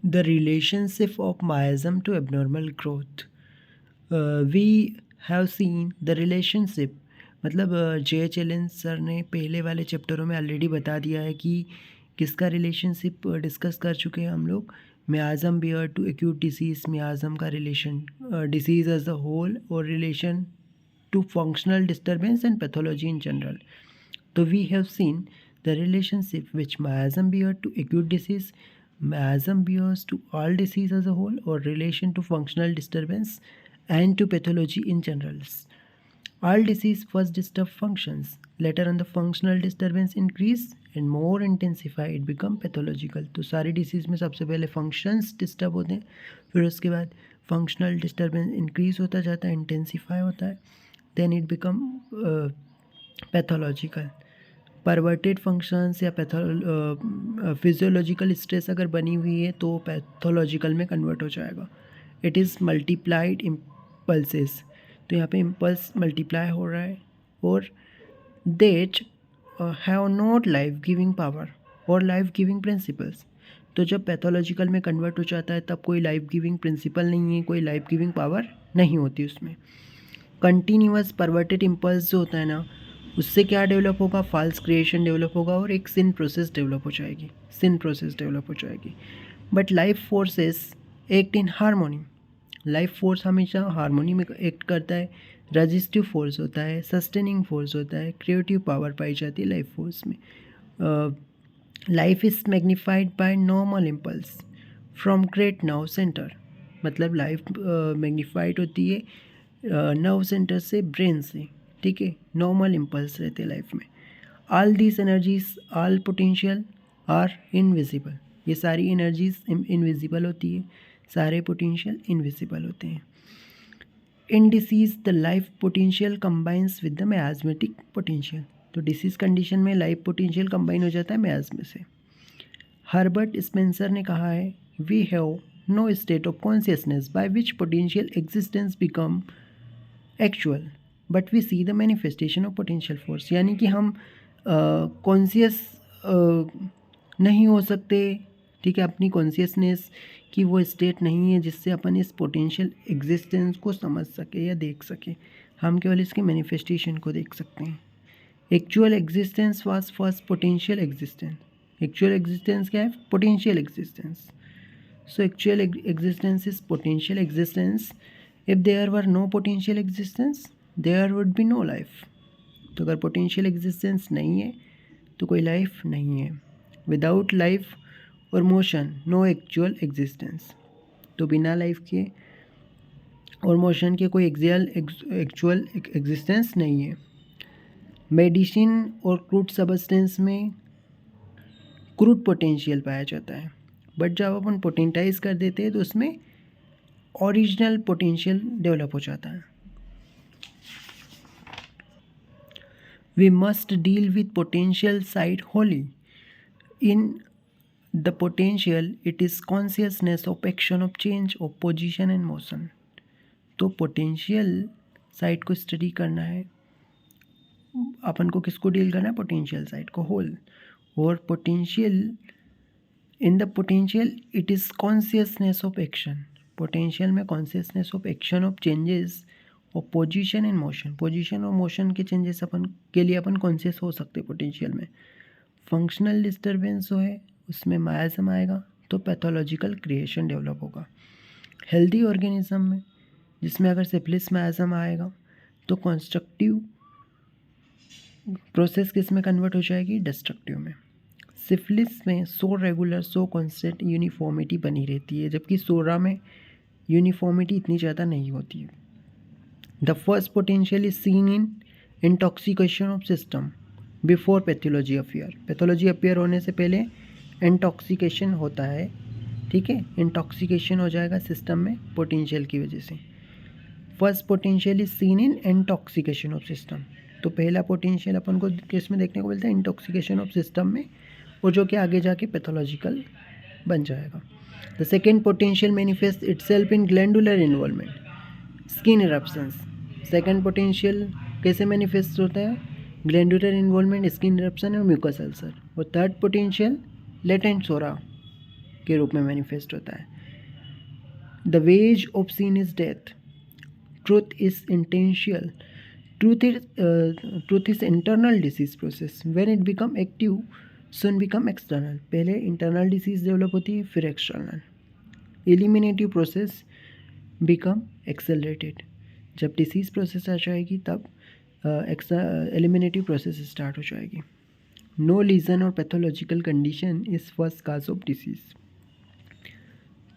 The relationship of miasm to abnormal growth. We have seen the relationship, मतलब जे H Elon sir ने पहले वाले चैप्टरों में ऑलरेडी बता दिया है कि किसका रिलेशनशिप डिस्कस कर चुके हैं हम लोग। Miasm bear to acute disease, miasm का relation disease as a whole और relation to functional disturbance and pathology in general. So we have seen the relationship which miasm bears to acute disease, miasm bears to all disease as a whole, or relation to functional disturbance and to pathology in general. All disease first disturb functions, later on the functional disturbance increase and more intensify, it become pathological. तो सारी disease में सबसे पहले functions disturb होते हैं, फिर उसके बाद फंक्शनल डिस्टर्बेंस इंक्रीज होता जाता है, इंटेंसिफाई होता है, then it become pathological. Perverted functions या फिजियोलॉजिकल स्ट्रेस अगर बनी हुई है तो पैथोलॉजिकल में कन्वर्ट हो जाएगा। इट इज़ मल्टीप्लाइड इम्पल्सेस, तो यहाँ पे इम्पल्स मल्टीप्लाई हो रहा है, और that have not life giving power और लाइफ गिविंग प्रिंसिपल्स। तो जब पैथोलॉजिकल में कन्वर्ट हो जाता है तब कोई लाइफ गिविंग प्रिंसिपल नहीं है, कोई लाइफ गिविंग पावर नहीं होती उसमें। कंटिन्यूअस परवर्टेड इम्पल्स जो होता है ना, उससे क्या डेवलप होगा, फॉल्स क्रिएशन डेवलप होगा और एक सिन प्रोसेस डेवलप हो जाएगी, सिन प्रोसेस डेवलप हो जाएगी। But life forces act in harmony, life force हमेशा हारमोनी में एक्ट करता है। रजिस्टिव फोर्स होता है, सस्टेनिंग फोर्स होता है, क्रिएटिव पावर पाई जाती है लाइफ फोर्स में। Life is magnified by normal impulse from great nerve centre, मतलब लाइफ मैग्नीफाइड होती है नर्व सेंटर से, ब्रेन से, ठीक है। नॉर्मल इम्पल्स रहते हैं लाइफ में। All these energies, all potential are invisible, ये सारी एनर्जीज इनविजिबल होती है, सारे पोटेंशियल इनविजिबल होते हैं। In disease the life potential combines with the miasmatic potential, तो डिसीज कंडीशन में लाइफ पोटेंशियल कंबाइन हो जाता है मियाज़्म से। हर्बर्ट स्पेंसर ने कहा है, we have no state of consciousness by which potential existence become actual but we see the manifestation of potential force, यानी कि हम कॉन्शियस नहीं हो सकते, ठीक है, अपनी कॉन्शियसनेस की वो स्टेट नहीं है जिससे अपन इस पोटेंशियल एग्जिस्टेंस को समझ सके या देख सके, हम केवल इसके मैनिफेस्टेशन को देख सकते हैं। Actual existence was first potential existence, actual existence क्या है, potential existence. So actual existence is potential existence. If there were no potential existence there would be no life, तो अगर पोटेंशियल एग्जिस्टेंस नहीं है तो कोई लाइफ नहीं है। विदाउट लाइफ और मोशन नो एक्चुअल एग्जिस्टेंस, तो बिना लाइफ के और मोशन के कोई एक्चुअल एग्जिस्टेंस नहीं है। मेडिसिन और क्रूड सबस्टेंस में क्रूड पोटेंशियल पाया जाता है, बट जब अपन पोटेंटाइज कर देते हैं तो उसमें ओरिजिनल पोटेंशियल डेवलप हो जाता है। We must deal with potential side wholly. In the potential, it is consciousness of action of change of position and motion. तो पोटेंशियल साइड को स्टडी करना है, अपन को किसको डील करना है, पोटेंशियल साइड को होल। और potential, in the potential it is consciousness of action, potential में consciousness of action of changes और पोजीशन एंड मोशन, पोजीशन और मोशन के चेंजेस अपन के लिए अपन कॉन्शियस हो सकते हैं पोटेंशियल में। फंक्शनल डिस्टर्बेंस जो है उसमें मायाज़म आएगा तो पैथोलॉजिकल क्रिएशन डेवलप होगा। हेल्दी ऑर्गेनिज्म में जिसमें अगर सिफिलिस मायाज़म आएगा तो कंस्ट्रक्टिव प्रोसेस किस में कन्वर्ट हो जाएगी, डिस्ट्रक्टिव में। सिफिलिस में सो रेगुलर सो कॉन्स्टेंट यूनिफॉर्मिटी बनी रहती है, जबकि सोरा में यूनिफॉर्मिटी इतनी ज़्यादा नहीं होती है। The first potential is seen in intoxication of system before pathology appear. Pathology appear होने से पहले इंटॉक्सिकेशन होता है, ठीक है, इंटॉक्सिकेशन हो जाएगा सिस्टम में पोटेंशियल की वजह से। First potential is seen in intoxication of system, तो पहला पोटेंशियल अपन को किस में देखने को मिलता है, इंटॉक्सिकेशन ऑफ सिस्टम में, और जो कि आगे जाके पैथोलॉजिकल बन जाएगा। The second potential manifest itself in glandular involvement, skin eruptions. Second potential कैसे मैनिफेस्ट होता है, ग्लैंडुलर इन्वॉल्वमेंट, स्किन इरप्शन और म्यूकस अल्सर। और थर्ड पोटेंशियल लेटेंट सोरा, के रूप में मैनिफेस्ट होता है। The wages of sin is death, truth is intentional, truth is internal disease process, when it become active soon become external. पहले internal disease develop होती है, फिर external. Eliminative process become accelerated, जब डिसीज प्रोसेस आ जाएगी तब eliminative process start हो जाएगी। नो लीजन और pathological condition is first cause of disease,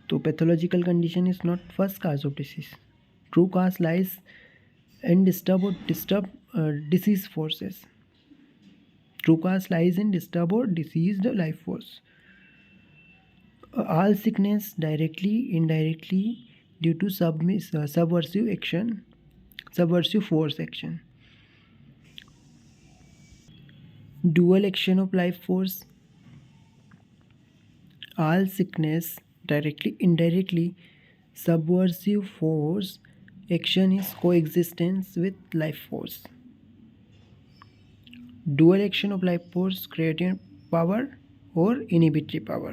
तो pathological condition is not first cause of disease. True cause lies in disturb disease forces. True cause lies in disturb or diseased life force. All sickness directly, indirectly due to subversive action, subversive force action. Dual action of life force. All sickness directly, indirectly, subversive force action is coexistence with life force. Dual action of life force, creative power or inhibitory power.